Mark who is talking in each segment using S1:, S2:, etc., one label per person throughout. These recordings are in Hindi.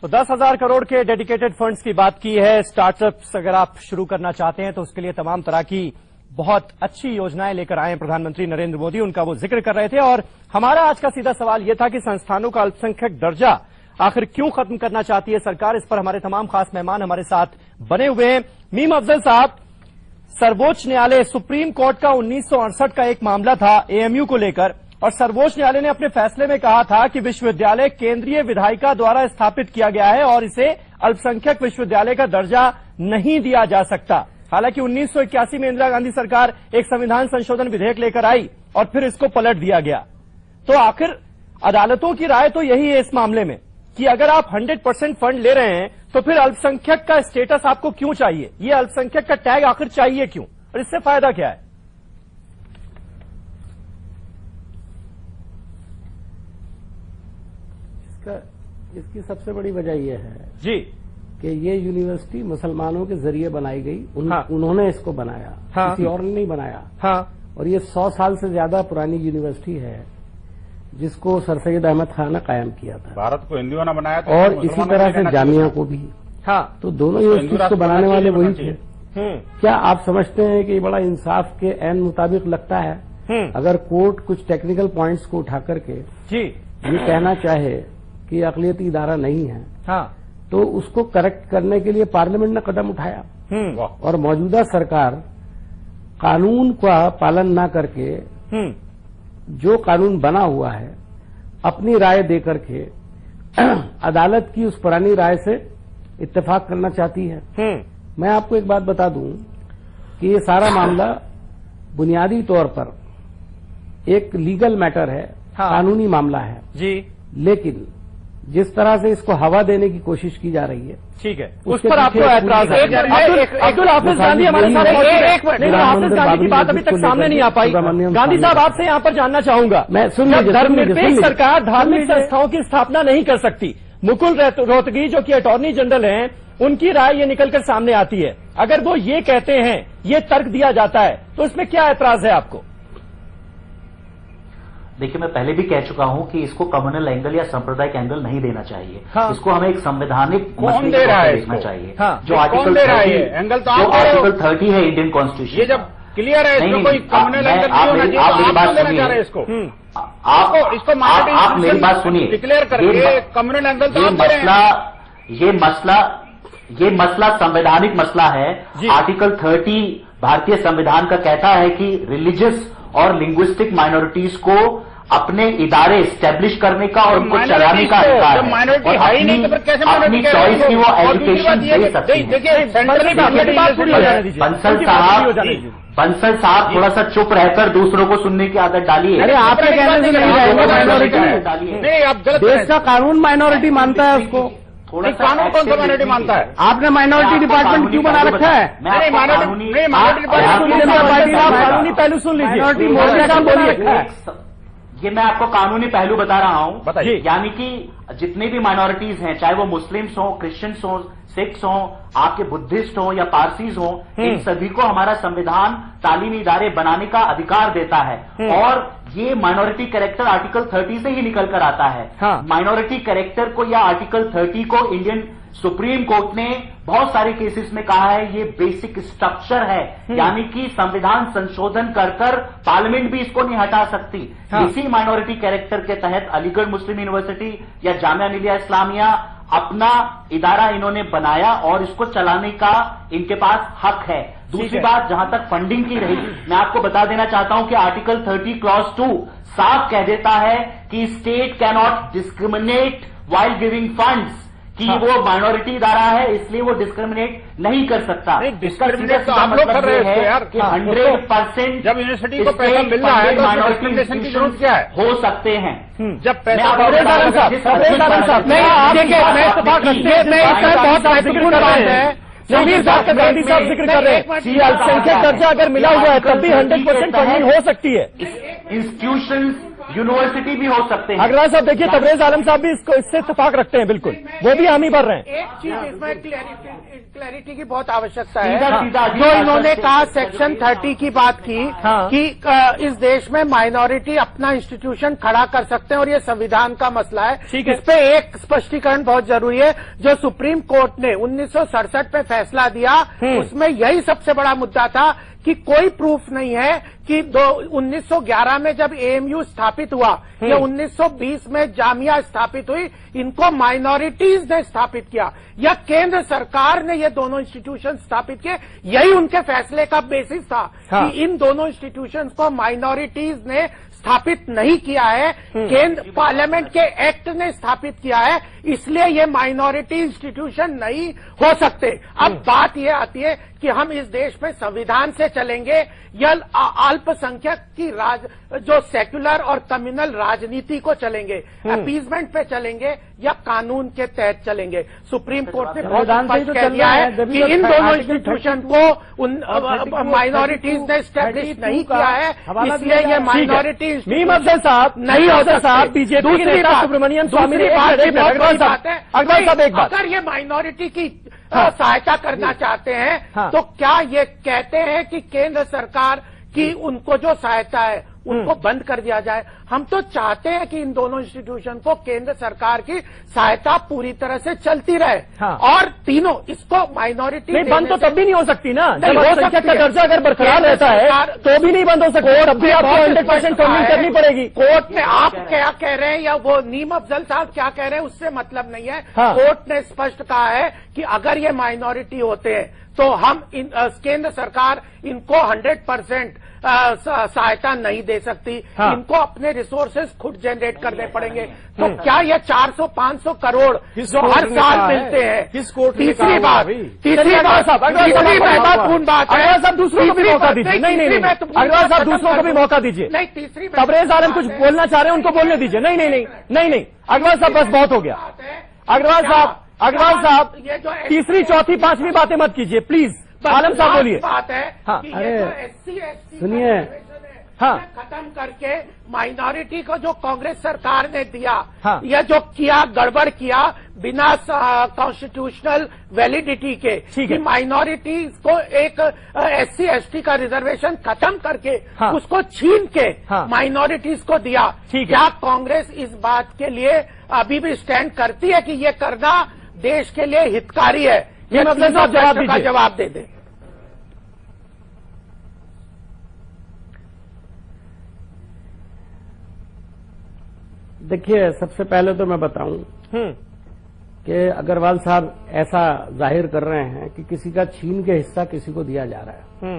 S1: तो 10,000 करोड़ के डेडिकेटेड फंड्स की बात की है। स्टार्टअप्स अगर आप शुरू करना चाहते हैं तो उसके लिए तमाम तरह की बहुत अच्छी योजनाएं लेकर आए हैं प्रधानमंत्री नरेंद्र मोदी, उनका वो जिक्र कर रहे थे। और हमारा आज का सीधा सवाल यह था कि संस्थानों का अल्पसंख्यक दर्जा आखिर क्यों खत्म करना चाहती है सरकार। इस पर हमारे तमाम खास मेहमान हमारे साथ बने हुए हैं। मीम अफजल साहब, सर्वोच्च न्यायालय सुप्रीम कोर्ट का 1968 का एक मामला था एएमयू को लेकर, और सर्वोच्च न्यायालय ने अपने फैसले में कहा था कि विश्वविद्यालय केंद्रीय विधायिका द्वारा स्थापित किया गया है और इसे अल्पसंख्यक विश्वविद्यालय का दर्जा नहीं दिया जा सकता। हालांकि 1981 में इंदिरा गांधी सरकार एक संविधान संशोधन विधेयक लेकर आई और फिर इसको पलट दिया गया। तो आखिर अदालतों की राय तो यही है इस मामले में कि अगर आप 100% फंड ले रहे हैं तो फिर अल्पसंख्यक का स्टेटस आपको क्यों चाहिए, ये अल्पसंख्यक का टैग आखिर चाहिए क्यों, और इससे फायदा क्या है?
S2: इसकी सबसे बड़ी वजह यह है
S1: जी
S2: कि ये यूनिवर्सिटी मुसलमानों के जरिए बनाई गई। उन्होंने इसको बनाया, किसी और ने नहीं बनाया। और ये 100 साल से ज्यादा पुरानी यूनिवर्सिटी है जिसको सर सैयद अहमद खान ने कायम किया था।
S3: भारत को हिंदुओं ने बनाया था
S2: और इसी तरह से जामिया को भी। तो दोनों यूनिवर्सिटी को बनाने वाले वही थे। क्या आप समझते हैं कि बड़ा इंसाफ के ऐन मुताबिक लगता है अगर कोर्ट कुछ टेक्निकल पॉइंट्स को उठा करके ये कहना चाहे कि अक़लियती इदारा नहीं है, तो उसको करेक्ट करने के लिए पार्लियामेंट ने कदम उठाया और मौजूदा सरकार कानून का पालन न करके जो कानून बना हुआ है अपनी राय दे करके अदालत की उस पुरानी राय से इत्तेफाक करना चाहती है। मैं आपको एक बात बता दूं कि ये सारा मामला बुनियादी तौर पर एक लीगल मैटर है, कानूनी मामला है जी, लेकिन जिस तरह से इसको हवा देने की कोशिश की जा रही है, ठीक है, उस पर आपको ऐतराज है।
S1: अब्दुल हाफिज गांधी हमारे साथ नहीं, हाफिज गांधी की बात अभी तक सामने नहीं आ पाई। गांधी साहब, आपसे यहाँ पर जानना चाहूंगा, मैं धर्मनिरपेक्ष सरकार धार्मिक संस्थाओं की स्थापना नहीं कर सकती। मुकुल रोहतगी जो कि अटॉर्नी जनरल हैं, उनकी राय ये निकलकर सामने आती है। अगर वो ये कहते हैं, ये तर्क दिया जाता है, तो इसमें क्या ऐतराज है आपको?
S4: देखिए, मैं पहले भी कह चुका हूं कि इसको कम्युनल एंगल या सांप्रदायिक एंगल नहीं देना चाहिए। इसको हमें एक संवैधानिक
S3: कौन दे रहा है
S4: देखना चाहिए।
S3: जो आर्टिकल
S4: 30 है इंडियन कॉन्स्टिट्यूशन,
S3: ये जब क्लियर है, इसमें कोई कम्युनल एंगल नहीं होना चाहिए।
S4: आप मेरी बात सुनिए,
S3: इसको
S4: आप मेरी बात सुनिए,
S3: डिक्लेयर करके कम्युनल एंगल तो
S4: ये मसला संवैधानिक मसला है। आर्टिकल 30 भारतीय संविधान का कहता है कि रिलीजियस और लिंग्विस्टिक माइनॉरिटीज को अपने इदारे स्टैब्लिश करने का और उनको चलाने का अधिकार है। अपनी चॉइस की वो एजुकेशन दे सकती है। बंसल साहब थोड़ा सा चुप रहकर दूसरों को सुनने की आदत डालिए।
S2: अरे आपके कहने से नहीं जाएगा माइनॉरिटी, देश का कानून माइनॉरिटी मानता है उसको।
S3: कानून कौन सा माइनॉरिटी मानता है?
S2: आपने माइनॉरिटी डिपार्टमेंट क्यों बना रखा है? कानूनी पहलू सुन लीजिए, माइनॉरिटी मोर्चा का बोलिए।
S4: ये मैं आपको कानूनी पहलू बता रहा हूं, यानी कि जितने भी माइनॉरिटीज हैं, चाहे वो मुस्लिम्स हो, क्रिश्चियंस हो, सिख्स हो, आपके बुद्धिस्ट हो या पारसीज हो, इन सभी को हमारा संविधान तालीमी इदारे बनाने का अधिकार देता है। और ये माइनॉरिटी कैरेक्टर आर्टिकल 30 से ही निकल कर आता है। माइनॉरिटी कैरेक्टर को या आर्टिकल 30 को इंडियन सुप्रीम कोर्ट ने बहुत सारे केसेस में कहा है ये बेसिक स्ट्रक्चर है, यानी कि संविधान संशोधन कर पार्लियामेंट भी इसको नहीं हटा सकती। इसी माइनॉरिटी कैरेक्टर के तहत अलीगढ़ मुस्लिम यूनिवर्सिटी या जामिया मिलिया इस्लामिया अपना इदारा इन्होंने बनाया और इसको चलाने का इनके पास हक है। दूसरी बात, जहां तक फंडिंग की रही, मैं आपको बता देना चाहता हूं कि आर्टिकल 30 क्लॉज 2 साफ कह देता है कि state can not discriminate while giving funds, कि वो माइनॉरिटी इदारा है इसलिए वो डिस्क्रिमिनेट नहीं कर सकता।
S3: डिस्क्रिमिनेट तो आप लोग कर रहे हैं यार,
S4: कि 100%
S3: जब यूनिवर्सिटी को पैसा मिल रहा है तो डिस्क्रिमिनेशन की जरूरत क्या है?
S4: हो सकते हैं
S3: जब पैसा
S1: बहुत महत्वपूर्ण बात है जमीर साहब का गांधी साहब जिक्र कर रहे हैं, अल्पसंख्यक दर्जा अगर मिला हुआ है तब भी 100% फंडिंग हो सकती है।
S4: इंस्टीट्यूशंस यूनिवर्सिटी भी हो सकते हैं।
S1: अग्रवाल साहब देखिए, तबरेज आलम साहब भी इससे इत्तेफाक रखते हैं, बिल्कुल वो भी हामी भर रहे हैं।
S5: एक चीज इसमें क्लैरिटी की बहुत आवश्यकता है। जो इन्होंने कहा सेक्शन 30 की बात की कि इस देश में माइनॉरिटी अपना इंस्टीट्यूशन खड़ा कर सकते हैं और ये संविधान का मसला है। इस पे एक स्पष्टीकरण बहुत जरूरी है। जो सुप्रीम कोर्ट ने 1967 में फैसला दिया, उसमें यही सबसे बड़ा मुद्दा था कि कोई प्रूफ नहीं है कि 1911 में जब एएमयू स्थापित हुआ या 1920 में जामिया स्थापित हुई, इनको माइनॉरिटीज ने स्थापित किया या केंद्र सरकार ने ये दोनों इंस्टीट्यूशन स्थापित किए। यही उनके फैसले का बेसिस था कि इन दोनों इंस्टीट्यूशंस को माइनॉरिटीज ने स्थापित नहीं किया है, केंद्र पार्लियामेंट के एक्ट ने स्थापित किया है, इसलिए ये माइनॉरिटी इंस्टीट्यूशन नहीं हो सकते। अब बात ये आती है कि हम इस देश में संविधान से चलेंगे या अल्पसंख्यक की जो सेक्युलर और कम्युनल राजनीति को चलेंगे, अपीजमेंट पे चलेंगे या कानून के तहत चलेंगे। सुप्रीम कोर्ट ने बहुत स्पष्ट कह दिया है कि इन दोनों इंस्टीट्यूशन को माइनॉरिटीज ने स्टैब्लिश नहीं किया है, इसलिए ये माइनॉरिटी
S1: मीम अफजल साहब
S5: नहीं हो सकते।
S1: बीजेपी के नेता सुब्रमण्यम स्वामी ने
S5: अग्रवाल साहब
S1: एक बात,
S5: अगर ये माइनॉरिटी की सहायता करना चाहते हैं तो क्या ये कहते हैं कि केंद्र सरकार की उनको जो सहायता है उनको बंद कर दिया जाए? हम तो चाहते हैं कि इन दोनों इंस्टीट्यूशन को केंद्र सरकार की सहायता पूरी तरह से चलती रहे और तीनों इसको माइनॉरिटी
S1: नहीं बंद तो तब भी नहीं हो सकती ना, जब अल्पसंख्यक का दर्जा अगर बरकरार रहता है तो भी नहीं बंद हो सकती, तब भी आपको 100% फंडिंग करनी पड़ेगी।
S5: कोर्ट में आप क्या कह रहे हैं या वो नीम अफजल साहब क्या कह रहे हैं उससे मतलब नहीं है। कोर्ट ने स्पष्ट कहा है कि अगर ये माइनॉरिटी होते हैं तो हम केंद्र सरकार इनको 100% सहायता नहीं दे सकती, इनको अपने रिसोर्सेज खुद जनरेट करने पड़ेंगे। तो क्या ये 400-500 करोड़ हर साल मिलते हैं? तीसरी बात महत्वपूर्ण बात है,
S1: साहब दूसरों को भी मौका दीजिए। नहीं अग्रवाल साहब दूसरों को भी मौका दीजिए।
S5: नहीं, तीसरी
S1: तबरेज आलम कुछ बोलना चाह रहे हैं, उनको बोलने दीजिए। नहीं अग्रवाल साहब बस बहुत हो गया। अग्रवाल साहब तीसरी चौथी पांचवी बातें मत कीजिए प्लीज। आलम साहब बोलिए।
S5: बात है कि ये जो SC/ST
S2: सुनिए,
S5: खत्म करके माइनॉरिटी को जो कांग्रेस सरकार ने दिया या जो किया गड़बड़ किया बिना कॉन्स्टिट्यूशनल वैलिडिटी के कि माइनॉरिटीज को एक SC/ST का रिजर्वेशन खत्म करके उसको छीन के माइनॉरिटीज को दिया। क्या कांग्रेस इस बात के लिए अभी भी स्टैंड करती है कि ये करना देश के लिए हितकारी है? ये मतलब साहब जवाब दे दे।
S2: देखिए, सबसे पहले तो मैं बताऊं कि अग्रवाल साहब ऐसा जाहिर कर रहे हैं कि किसी का छीन के हिस्सा किसी को दिया जा रहा है।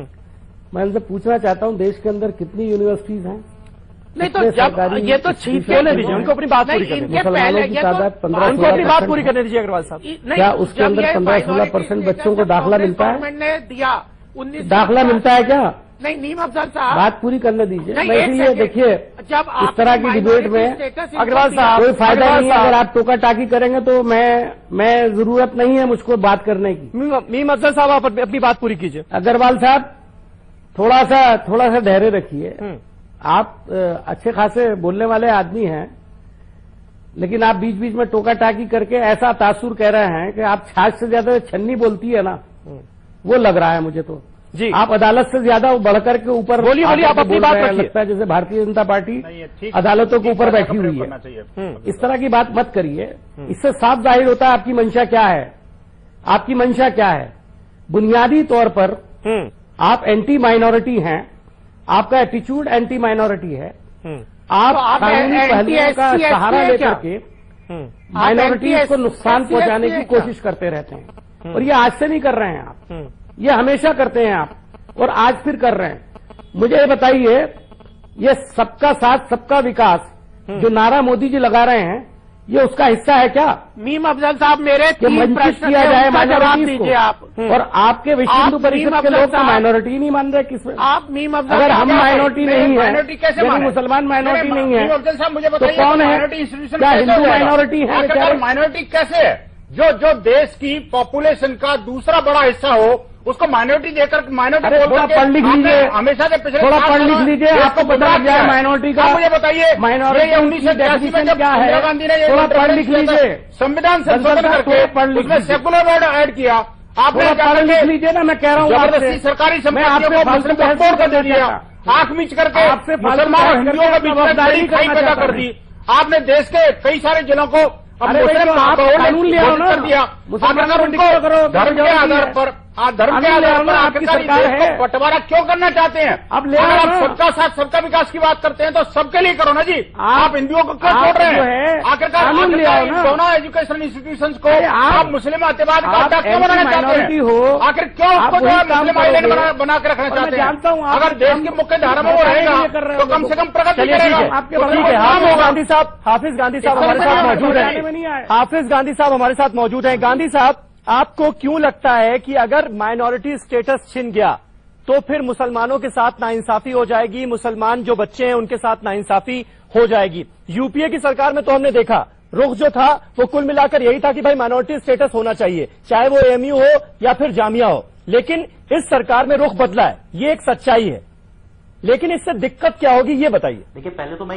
S2: मैं इनसे पूछना चाहता हूं देश के अंदर कितनी यूनिवर्सिटीज हैं?
S5: नहीं तो जब ये तो छीन
S1: बोलने दीजिए, उनको अपनी बात पूरी करने दीजिए।
S2: मुसलमानों की तादाद 15-16%
S1: अपनी बात पूरी करने दीजिए अग्रवाल साहब।
S2: क्या उसके अंदर 15-16% बच्चों को दाखिला मिलता है?
S5: गवर्नमेंट ने दिया
S2: दाखिला मिलता है क्या?
S5: नहीं, नीम अफजल साहब
S2: बात पूरी करने दीजिए। मैं इसीलिए देखिए,
S5: जब
S2: इस तरह की डिबेट में
S1: अग्रवाल साहब
S2: कोई फायदा नहीं है। अगर आप टोका टाकी करेंगे तो मैं जरूरत नहीं है मुझको बात करने की।
S1: मीम अफजल साहब आप अपनी बात पूरी कीजिए।
S2: अग्रवाल साहब थोड़ा सा धैर्य रखिए। आप अच्छे खासे बोलने वाले आदमी हैं, लेकिन आप बीच बीच में टोका टाकी करके ऐसा तासुर कह रहे हैं कि आप छाछ से ज्यादा छन्नी बोलती है ना, वो लग रहा है मुझे तो
S1: जी।
S2: आप अदालत से ज्यादा बढ़कर के ऊपर
S1: बोलिए आप अपनी बात रखिए।
S2: लगता है जैसे भारतीय जनता पार्टी अदालतों के ऊपर बैठी हुई है। इस तरह की बात मत करिए। इससे साफ जाहिर होता है आपकी मंशा क्या है। आपकी मंशा क्या है? बुनियादी तौर पर आप एंटी माइनॉरिटी हैं, आपका एटीट्यूड एंटी माइनॉरिटी है। आप कानूनी पहलुओं का सहारा लेकर के माइनॉरिटीज को नुकसान पहुंचाने की कोशिश करते रहते हैं, और ये आज से नहीं कर रहे हैं आप, ये हमेशा करते हैं आप, और आज फिर कर रहे हैं। मुझे ये बताइए, ये सबका साथ सबका विकास जो नारा मोदी जी लगा रहे हैं, ये उसका हिस्सा है क्या?
S5: मीम अफजल साहब मेरे
S2: वंचित किया जाए माइनॉरिटीज को, आप और आपके विश्व हिंदू परिषद के लोग तो माइनॉरिटी नहीं मान रहे। किस
S5: आप मीम अफजल,
S2: अगर हम माइनॉरिटी नहीं है,
S3: कैसे
S2: मुसलमान माइनॉरिटी नहीं है,
S3: अफजल साहब मुझे
S2: तो
S3: बताइए
S2: कौन है? क्या हिंदू माइनॉरिटी है?
S3: माइनॉरिटी कैसे है? जो देश की पॉपुलेशन का दूसरा बड़ा हिस्सा हो उसको माइनॉरिटी देकर माइनॉरिटी
S2: थोड़ा पढ़ लिख लीजिए,
S3: हमेशा से पिछले
S2: थोड़ा पढ़ लिख लीजिए, आपको पता लग जाए माइनॉरिटी का।
S3: मुझे बताइए
S2: माइनॉरिटी
S3: 1986 में जब
S2: क्या है,
S3: इंदिरा गांधी ने
S2: थोड़ा पढ़ लिख लीजिए,
S3: संविधान संशोधन करके उसमें सेकुलर वर्ड ऐड किया, आपने
S2: पढ़ लिख लीजिए ना, मैं कह रहा हूँ
S3: जबरदस्ती सरकारी संपत्तियों को मुस्लिम को एक्सपोर्ट कर दिया, आंख मीच करके मुसलमान और हिंदुओं के बीच में बड़ी खाई पैदा कर दी। आपने देश के कई सारे जिलों को कानून लिया कर दिया, अगर उनको धर्म के आधार पर आपकी सरकार है, बंटवारा क्यों करना चाहते हैं? अब आप सबका साथ सबका विकास की बात करते हैं तो सबके लिए करो ना जी, आप हिंदुओं को क्यों छोड़ रहे हैं? आखिरकार दोनों एजुकेशन इंस्टीट्यूशंस को आप मुस्लिम अत्यवाद का अड्डा क्यों बनाना चाहते हैं? आखिर क्यों उसको जो है मुस्लिम आइलैंड बना के रखना चाहते हैं? अगर देश की मुख्य धारा में वो रहेगा तो कम से कम प्रगति करेगा।
S1: गांधी साहब, हाफिज गांधी साहब हमारे साथ मौजूद हैं, हाफिज गांधी साहब हमारे साथ मौजूद हैं। गांधी साहब, आपको क्यों लगता है कि अगर माइनॉरिटी स्टेटस छिन गया तो फिर मुसलमानों के साथ नाइंसाफी हो जाएगी, मुसलमान जो बच्चे हैं उनके साथ नाइंसाफी हो जाएगी? यूपीए की सरकार में तो हमने देखा रुख जो था वो कुल मिलाकर यही था कि भाई माइनॉरिटी स्टेटस होना चाहिए, चाहे वो एएमयू हो या फिर जामिया हो, लेकिन इस सरकार में रुख बदला है, ये एक सच्चाई है। लेकिन इससे दिक्कत क्या होगी ये बताइए।
S4: देखिए, पहले तो मैं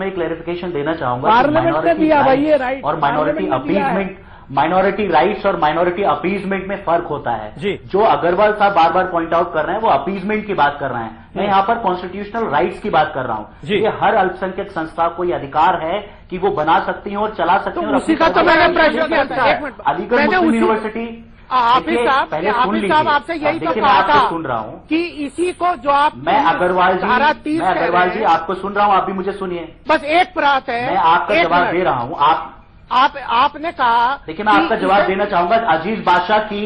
S4: एक क्लैरिफिकेशन देना चाहूंगा,
S2: पार्लियामेंट में दिया भाई ये राइट
S4: और माइनॉरिटी अपीजमेंट, माइनॉरिटी राइट्स और माइनॉरिटी अपीजमेंट में फर्क होता है
S1: जी।
S4: जो अग्रवाल साहब बार बार पॉइंट आउट कर रहे हैं वो अपीजमेंट की बात कर रहे हैं, मैं यहाँ पर कॉन्स्टिट्यूशनल राइट्स की बात कर रहा हूँ। ये हर अल्पसंख्यक संस्था को ये अधिकार है कि वो बना सकती है और चला सकती है।
S5: उसी का तो मैंने प्रश्न किया था,
S4: अलीगढ़ मुस्लिम यूनिवर्सिटी,
S5: हाफिज साहब आपसे यही तो कहा था
S4: सुन रहा हूँ
S5: कि इसी को जो आप
S4: मैं अग्रवाल जी आपको सुन रहा हूँ, आप भी मुझे सुनिए,
S5: बस एक बात है,
S4: मैं आपका जवाब दे रहा हूँ।
S5: आपने कहा,
S4: देखिए मैं आपका जवाब देना चाहूंगा। अजीज बादशाह की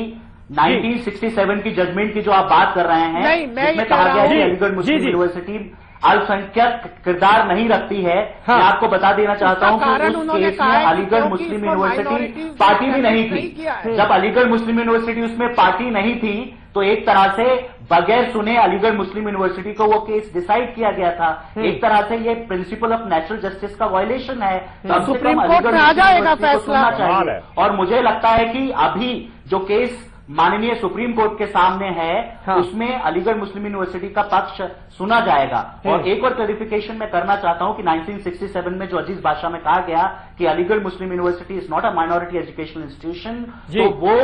S4: 1967 की जजमेंट की जो आप बात कर रहे हैं,
S5: नहीं, मैं
S4: कहा गया है कि अलीगढ़ मुस्लिम यूनिवर्सिटी अल्पसंख्यक किरदार नहीं रखती है। मैं आपको बता देना चाहता हूं कि उस केस में अलीगढ़ मुस्लिम यूनिवर्सिटी पार्टी भी नहीं थी। जब अलीगढ़ मुस्लिम यूनिवर्सिटी उसमें पार्टी नहीं थी तो एक तरह से बगैर सुने अलीगढ़ मुस्लिम यूनिवर्सिटी को वो केस डिसाइड किया गया था। एक तरह से ये प्रिंसिपल ऑफ नेचुरल जस्टिस का वायलेशन है,
S5: सुप्रीम कोर्ट में आ जाएगा फैसला
S4: चाहिए। और मुझे लगता है कि अभी जो केस माननीय सुप्रीम कोर्ट के सामने है उसमें अलीगढ़ मुस्लिम यूनिवर्सिटी का पक्ष सुना जाएगा। और एक और क्लैरिफिकेशन मैं करना चाहता हूं कि 1967 में जो अजीज बादशाह में कहा गया कि Aligarh Muslim University is not a minority educational institution, तो वो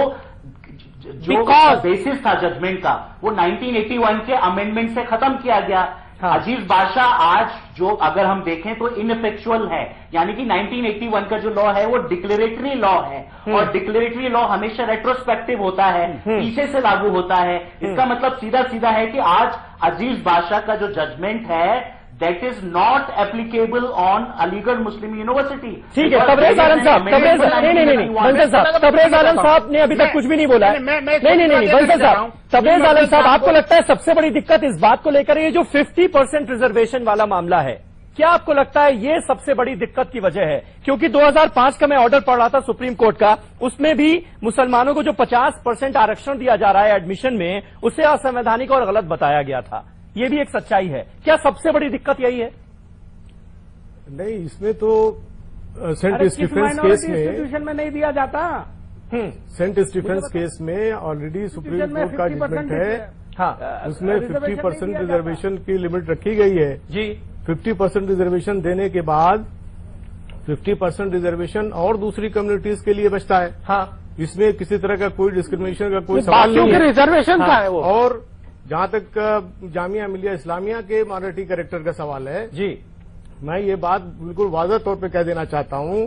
S4: जो बेसिस था जजमेंट का वो 1981 के अमेंडमेंट से खत्म किया गया। अजीज बादशाह आज जो अगर हम देखें तो इनफेक्चुअल है, यानी कि 1981 का जो लॉ है वो डिक्लेरेटरी लॉ है और डिक्लेरेटरी लॉ हमेशा रेट्रोस्पेक्टिव होता है, पीछे से लागू होता है। इसका मतलब सीधा सीधा है कि आज अजीज बादशाह का जो जजमेंट है that is not applicable on Aligarh Muslim university.
S1: ठीक है, तबरेज आलम साहब, तबरेज आलम साहब ने अभी तक कुछ भी नहीं बोला। नहीं बंसल साहब, तबरेज आलम साहब, आपको लगता है सबसे बड़ी दिक्कत इस बात को लेकर ये जो 50% रिजर्वेशन वाला मामला है, क्या आपको लगता है ये सबसे बड़ी दिक्कत की वजह है? क्योंकि 2005 का मैं ऑर्डर पढ़ रहा था सुप्रीम कोर्ट का, उसमें भी मुसलमानों को जो 50% आरक्षण दिया जा रहा है एडमिशन में, उसे असंवैधानिक और गलत बताया गया था। ये भी एक सच्चाई है। क्या सबसे बड़ी दिक्कत यही है?
S2: नहीं, इसमें तो सेंट स्टीफेंस केस में नहीं दिया जाता। सेंट स्टीफेंस केस में ऑलरेडी सुप्रीम कोर्ट का जजमेंट है, उसमें 50% रिजर्वेशन की लिमिट रखी गई है जी। 50% रिजर्वेशन देने के बाद 50% रिजर्वेशन और दूसरी कम्युनिटीज के लिए बचता है। इसमें किसी तरह का कोई डिस्क्रिमिनेशन का कोई सवाल नहीं है।
S5: रिजर्वेशन का है वो।
S2: और जहां तक जामिया मिलिया इस्लामिया के माइनॉरिटी कैरेक्टर का सवाल है जी, मैं ये बात बिल्कुल वाज़ह तौर पे कह देना चाहता हूं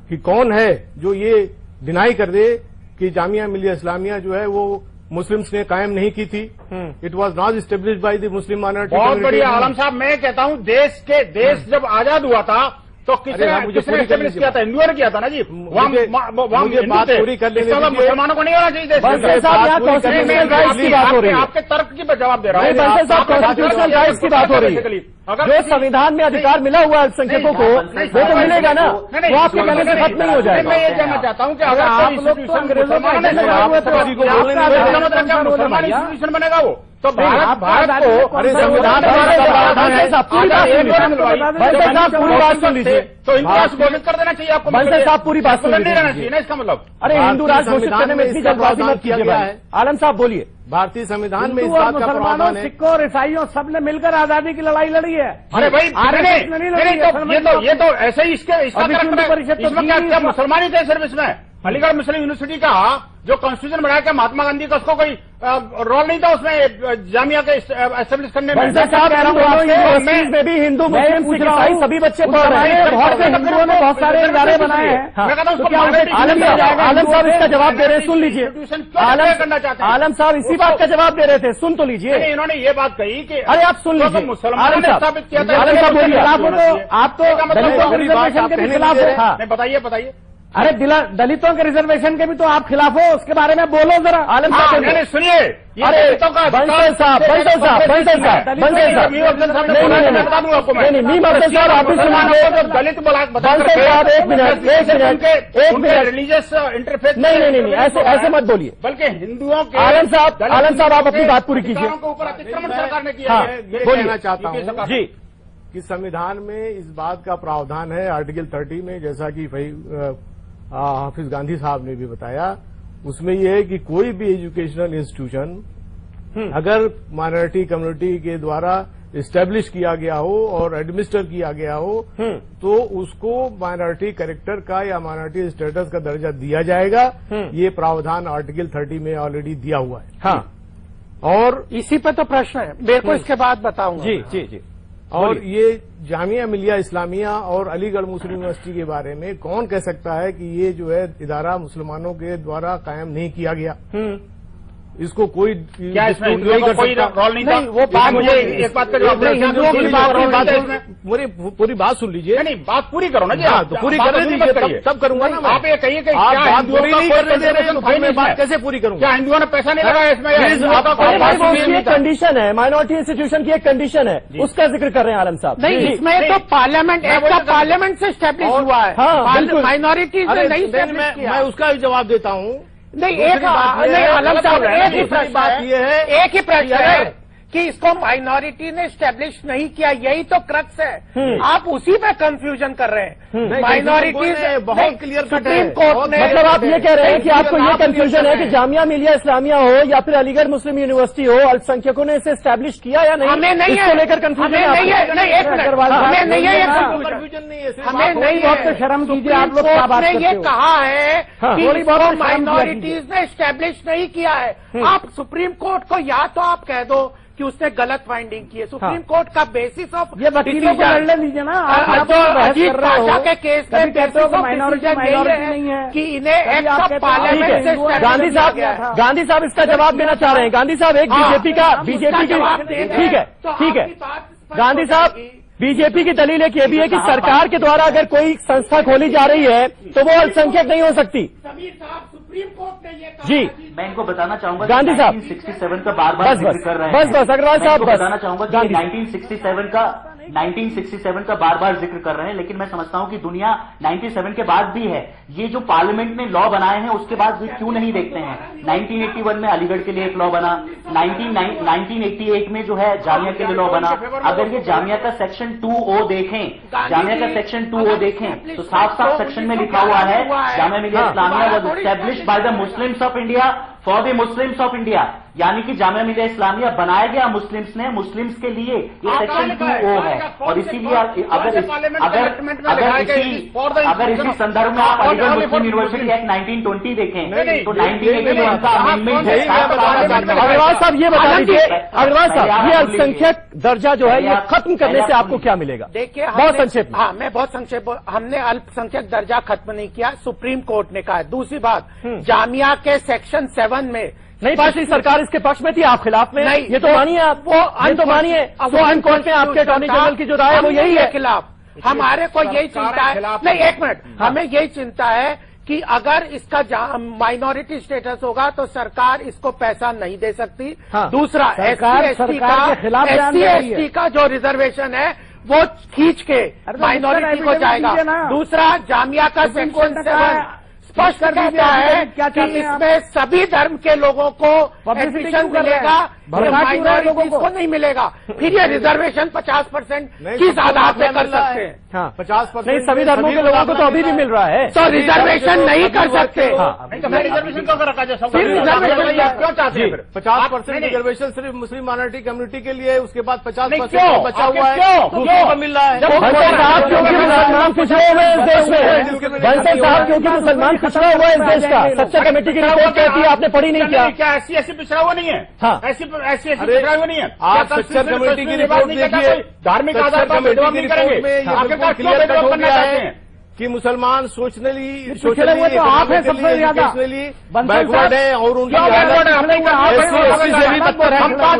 S2: कि कौन है जो ये डिनाई कर दे कि जामिया मिलिया इस्लामिया जो है वो मुस्लिम्स ने कायम नहीं की थी। It was not established by the Muslim minority.
S3: बहुत बढ़िया आलम साहब, मैं कहता हूं देश जब आजाद हुआ था तो किसने एस्टेब्लिश किया था? हिंदुओं ने किया था ना जी।
S2: मुझे बात पूरी कर लेने दीजिए।
S3: मुसलमानों को नहीं होना चाहिए देश में। आपके तर्क की जवाब दे रहा हूँ।
S1: कॉन्स्टिट्यूशनल राइट्स की बात हो रही है। जो संविधान में अधिकार मिला हुआ है अल्पसंख्यकों को, वो तो मिलेगा ना, वो आपके कहने से खत्म नहीं हो जाएगा।
S3: मैं ये जानना चाहता हूँ कि अगर आप लोग मुसलमान इंस्टीट्यूशन बनेगा वो तो भारत को
S1: अरे संविधान पूरी बात सुन लीजिए,
S3: तो इनको घोषित कर देना चाहिए आपको।
S1: बंसल साहब पूरी बात सुन
S3: नहीं रहना चाहिए ना, इसका मतलब।
S1: अरे हिंदू राष्ट्र घोषित करने में इतनी जल्दबाजी मत कीजिए। आलम साहब बोलिए।
S2: भारतीय संविधान में इस बात का प्रावधान है,
S5: सिखों और ईसाइयों सबने मिलकर आजादी की लड़ाई लड़ी है।
S3: अरे भाई ये तो ऐसे ही इसका इसमें क्या मुसलमान ही थे सिर्फ इसमें। अलीगढ़ मुस्लिम यूनिवर्सिटी का जो कॉन्स्टिट्यूशन बनाया क्या महात्मा गांधी का, उसको कोई रोल नहीं था उसमें जामिया के एस्टेब्लिश करने में।
S1: में भी हिंदू मुस्लिम सिख ईसाई सभी बच्चे पढ़ रहे हैं। बहुत से हिंदुओं ने बहुत सारे इदारे बनाए हैं।
S3: मैं कहता हूँ
S1: आलम साहब इसका जवाब दे रहे हैं, सुन लीजिए।
S3: करना चाहते हैं
S1: आलम साहब इसी बात का जवाब दे रहे थे, सुन तो लीजिए।
S3: इन्होंने ये बात कही कि
S1: अरे आप सुन लीजिए,
S3: मुसलमानों ने स्थापित किया था।
S1: आलम साहब बोलिए। आप तो दलितों के रिजर्वेशन के भी खिलाफ है।
S3: बताइए।
S5: अरे दलितों के रिजर्वेशन के भी तो आप खिलाफ हो, उसके बारे में बोलो जरा।
S1: आलम साहब
S3: सुनिए।
S1: अरे बंसल साहब नहीं मीम अफजल साहब आप भी सुनिए।
S3: दलित
S1: बंसल साहब एक मिनट
S3: रिलीजियस इंटरफेस
S1: नहीं ऐसे मत बोलिए,
S3: बल्कि हिंदुओं के।
S1: आलम साहब आप अपनी बात पूरी कीजिए।
S3: ऊपर अतिक्रमण सरकार ने किया है।
S2: बोलना चाहता हूँ
S1: जी
S2: कि संविधान में इस बात का प्रावधान है आर्टिकल 30 में, जैसा कि हाफिज गांधी साहब ने भी बताया, उसमें यह है कि कोई भी एजुकेशनल इंस्टीट्यूशन अगर माइनॉरिटी कम्युनिटी के द्वारा इस्टेब्लिश किया गया हो और एडमिनिस्टर किया गया हो तो उसको माइनॉरिटी कैरेक्टर का या माइनॉरिटी स्टेटस का दर्जा दिया जाएगा। ये प्रावधान आर्टिकल 30 में ऑलरेडी दिया हुआ है।
S1: हाँ,
S5: और इसी पे तो प्रश्न है, मेरे को इसके बाद बताऊंगा।
S1: जी।
S2: और ये जामिया मिलिया इस्लामिया और अलीगढ़ मुस्लिम यूनिवर्सिटी के बारे में कौन कह सकता है कि ये जो है इदारा मुसलमानों के द्वारा कायम नहीं किया गया? इसको कोई
S3: क्या इसमें हिंदुओं का कोई रोल नहीं था?
S2: वो बात
S3: मुझे एक बात का जवाब
S2: हिंदुओं की बात पूरी बात सुन लीजिए।
S3: नहीं बात पूरी करो ना जी।
S2: तो पूरी कर दीजिए, तब करूंगा ना।
S3: आप ये कहिए कि
S2: बात कैसे पूरी करूंगा?
S3: क्या हिंदुओं ने पैसा नहीं लगाया इसमें?
S1: कंडीशन है, माइनॉरिटी इंस्टीट्यूशन की एक कंडीशन है, उसका जिक्र कर रहे हैं आलम साहब।
S5: नहीं, इसमें तो पार्लियामेंट से स्टैब्लिश हुआ है, माइनॉरिटी से नहीं स्टैब्लिश किया।
S2: मैं उसका भी जवाब देता हूँ।
S5: नहीं आलम साहब एक ही प्रश्न है कि इसको माइनॉरिटी ने स्टैब्लिश नहीं किया, यही तो क्रक्स है। आप उसी में कंफ्यूजन कर रहे हैं। माइनॉरिटी
S2: बहुत क्लियर
S5: सुप्रीम कोर्ट ने,
S1: मतलब आप ये कह रहे हैं कि आपको ये कंफ्यूजन है कि जामिया मिलिया इस्लामिया हो या फिर अलीगढ़ मुस्लिम यूनिवर्सिटी हो, अल्पसंख्यकों ने इसे स्टैब्लिश किया या नहीं?
S5: हमें नहीं है,
S1: लेकर कंफ्यूजन
S5: नहीं है। एक मिनट, हमें नहीं है, हमें नहीं है।
S1: शर्म कीजिए आप लोग,
S5: ने ये कहा है कि माइनॉरिटीज ने स्टैब्लिश नहीं किया है। आप सुप्रीम कोर्ट को या तो आप कह दो कि उसने गलत फाइंडिंग की है। सुप्रीम कोर्ट का बेसिस ऑफ
S1: ये वकीलों को लड़ने दीजिए ना।
S5: अजीत पाशा के केस में बेसिस ऑफ माइनॉरिटी नहीं है कि इन्हें एक्ट ऑफ पार्लियामेंट से
S1: गांधी साहब इसका जवाब देना चाह रहे हैं। गांधी साहब एक बीजेपी की ठीक है गांधी साहब, बीजेपी की दलील एक ये भी है कि सरकार के द्वारा अगर कोई संस्था खोली जा रही है तो वो अल्पसंख्यक नहीं हो सकती।
S5: सुप्रीम कोर्ट ने ये कहा।
S1: जी,
S4: मैं इनको बताना चाहूंगा
S1: गांधी साहब
S4: 1967 का बार जिक्र कर रहे हैं।
S1: बस अग्रवाल साहब
S4: बताना चाहूंगा कि 1967 का बार जिक्र कर रहे हैं, लेकिन मैं समझता हूं कि दुनिया 97 के बाद भी है। ये जो पार्लियामेंट ने लॉ बनाए हैं उसके बाद भी क्यों नहीं देखते हैं? 1981 में अलीगढ़ के लिए एक लॉ बना, 1988 में जो है जामिया के लिए लॉ बना। अगर ये जामिया का सेक्शन 2O देखें तो साफ सेक्शन में लिखा हुआ है Jamia Millia Islamia was established by the Muslims of India for the Muslims of India, यानी कि जामिया मिलिया इस्लामिया बनाया गया मुस्लिम्स के लिए। ये सेक्शन 2O है और इसीलिए अगर इसी संदर्भ में आप अलीगढ़ मुस्लिम यूनिवर्सिटी एक्ट 1920 देखें तो 1980 में उनका अमेंडमेंट है।
S1: अग्रवाल साहब ये बता दीजिए, अग्रवाल साहब ये अल्पसंख्यक दर्जा जो है ये खत्म करने से आपको क्या मिलेगा?
S5: देखिए
S1: बहुत संक्षेप।
S5: हाँ, मैं बहुत संक्षेप। हमने अल्पसंख्यक दर्जा खत्म नहीं किया, सुप्रीम कोर्ट ने कहा। दूसरी बात, जामिया के सेक्शन 7 में
S1: नहीं, पिछली सरकार इसके पक्ष में थी, आप खिलाफ में।
S5: नहीं,
S1: ये तो मानिए आप, ये तो मानिए सुप्रीम कोर्ट में आपके अटॉर्नी जनरल की जो राय है वो यही है
S5: खिलाफ। हमारे को यही चिंता है। नहीं, एक मिनट, हमें यही चिंता है कि अगर इसका माइनॉरिटी स्टेटस होगा तो सरकार इसको पैसा नहीं दे सकती। दूसरा, SC/ST का जो रिजर्वेशन है वो खींच के माइनॉरिटी को जाएगा। दूसरा, जामिया का सेक्शन 7 स्पष्ट कहता है कि इसमें सभी धर्म के लोगों को एडमिशन मिलेगा, माइनॉरिटीज को नहीं मिलेगा, फिर ये रिजर्वेशन 50% किस आधार पे कर सकते हैं?
S1: हाँ 50%। नहीं, सभी धर्मों के लोगों को तो अभी भी मिल रहा है,
S5: तो रिजर्वेशन नहीं कर सकते।
S3: रिजर्वेशन क्यों रखा जाए?
S5: फिर रिजर्वेशन
S3: क्यों चाहते हैं?
S2: 50% रिजर्वेशन सिर्फ मुस्लिम माइनॉरिटी कम्युनिटी के लिए, उसके बाद 50%
S3: क्यों
S2: बचा हुआ है,
S3: क्यों
S2: को मिल रहा है।
S1: क्योंकि मुसलमान पिछड़े हुए इस देश में, बंसल साहब क्योंकि मुसलमान पिछड़ा हुआ है इस देश का। सच्चा कमेटी की रिपोर्ट कहती है, आपने पढ़ी नहीं क्या?
S3: क्या ऐसी पिछड़ा हुआ नहीं है?
S1: हाँ
S3: ऐसी पिछड़ा हुआ नहीं है।
S2: आप सच्चा कमेटी की रिपोर्ट देखिए,
S3: धार्मिक आधार पर भेदभाव नहीं करेंगे। आखिरकार क्यों भेदभाव करना चाहते हैं
S2: कि मुसलमान सोशली
S1: तो आप है सबसे ज्यादा
S2: बैकवर्ड है और उनकी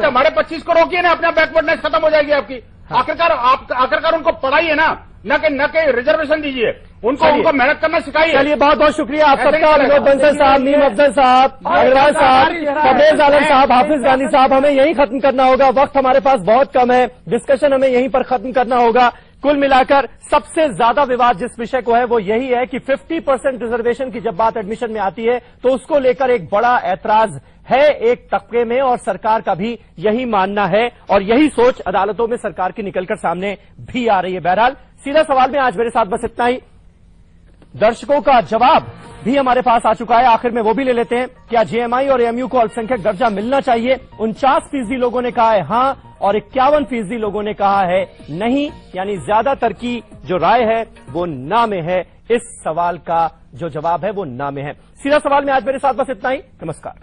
S3: हमारे 25 को रोकिए ना, अपना बैकवर्डनेस खत्म हो जाएगी आपकी। आखिरकार उनको पढ़ाइए ना, न कि रिजर्वेशन दीजिए उनको मेहनत करना सिखाइए।
S1: चलिए, बहुत बहुत शुक्रिया आप सबका। विनोद बंसल साहब, नीम अफजल साहब, अग्रवाल साहब, तबरेज आलम साहब, हाफिज गांधी साहब, हमें यहीं खत्म करना होगा, वक्त हमारे पास बहुत कम है, डिस्कशन हमें यहीं पर खत्म करना होगा। कुल मिलाकर सबसे ज्यादा विवाद जिस विषय को है वो यही है कि 50% रिजर्वेशन की जब बात एडमिशन में आती है तो उसको लेकर एक बड़ा ऐतराज है एक तबके में, और सरकार का भी यही मानना है और यही सोच अदालतों में सरकार की निकलकर सामने भी आ रही है। बहरहाल सीधा सवाल में आज मेरे साथ बस इतना ही। दर्शकों का जवाब भी हमारे पास आ चुका है, आखिर में वो भी ले लेते हैं। क्या जेएमआई और एएमयू को अल्पसंख्यक दर्जा मिलना चाहिए? 49% लोगों ने कहा है हां और 51% लोगों ने कहा है नहीं, यानी ज्यादातर की जो राय है वो ना में है। इस सवाल का जो जवाब है वो ना में है। सीधा सवाल में आज मेरे साथ बस इतना ही। नमस्कार।